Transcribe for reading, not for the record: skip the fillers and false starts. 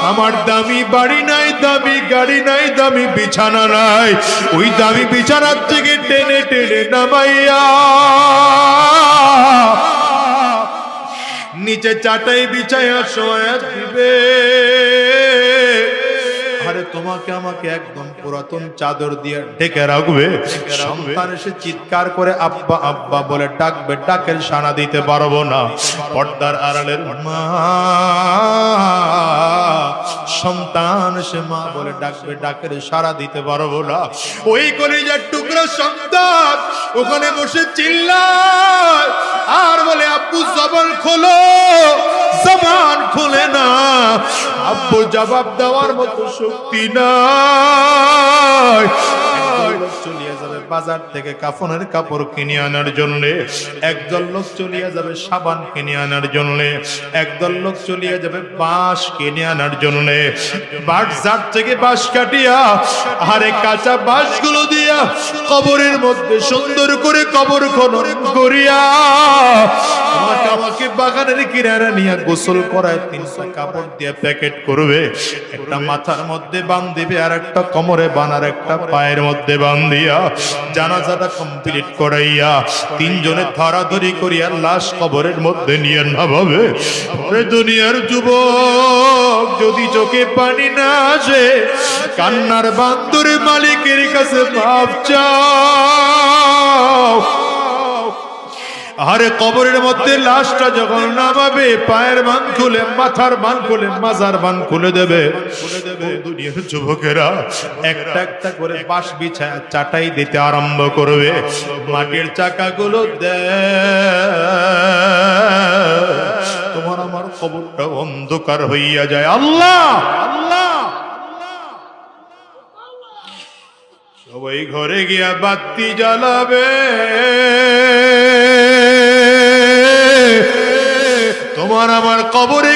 আমার দামি বাড়ি নাই, দামি গাড়ি নাই, দামি বিছানা নাই, ওই দামি বিছানার থেকে টেনে টেনে নামাইয়া নিচে চাটাই বিছায়া শোয়া দিবে। আরে তোমাকে আমাকে একদম পুরাতন চাদর দিয়ে ঢেকে রাখবে। সন্তান এসে চিৎকার করে আব্বা আব্বা বলে ডাকবে, ডাকের সাড়া দিতে পারবো না। পর্দার আড়ালের মা, সন্তান এসে মা বলে ডাকবে, ডাকের সাড়া দিতে পারবো না। ওই কলিজার টুকরা সন্তান ওখানে বসে চিল্লায় আর বলে আব্বু জবান খোলো, জবান খুলে না। আব্বু জবাব দেওয়ার মতো শক্তি নাই। চলিয়ে যাবে বাজার থেকে কাফনের কাপড় কিনে আনার জন্য, একদল লোক চলিয়ে যাবে সাবান কিনে আনার জন্য, একদল লোক চলিয়ে যাবে বাঁশ কিনে আনার জন্য। বাজার থেকে বাঁশ কাটিয়া আরে কাঁচা বাঁশগুলো দিয়া কবরের মধ্যে সুন্দর করে কবর খনন করিয়া তোমাকে আমাকে বাগানের কিনারা নিয়ে গোসল করায় 300 কাপড় দিয়ে প্যাকেট করবে। একটা মাথার মধ্যে বাঁধিবে, আর একটা কোমরে বানার, একটা পায়ের মধ্যে বাঁধিয়া জানাজাটা কমপ্লিট করাইয়া 3 জনে ধরাধরি করিয়া লাশ কবরের মধ্যে নিয়ে নামাবে। ওরে দুনিয়ার যুবক, যদি চোখে পানি না আসে কান্নার বান্দরে মালিকের কাছে মাপ চাও। আরে কবরের মধ্যে লাশটা যখন নামাবে, পায়ের বান খুলে, মাথার বান খুলে, মাজার বান খুলে দেবে। দুনিয়ার যুবকেরা একটা একটা করে বাঁশ বিছায়া চাটাই দিতে আরম্ভ করবে। মাটির চাকাগুলো দে, তোমার আমার কবরটা অন্ধকার হইয়া যায়। আল্লাহ আল্লাহ, সবাই ঘরে গিয়া বাতি জ্বালাবে। তোমার আমার কবরে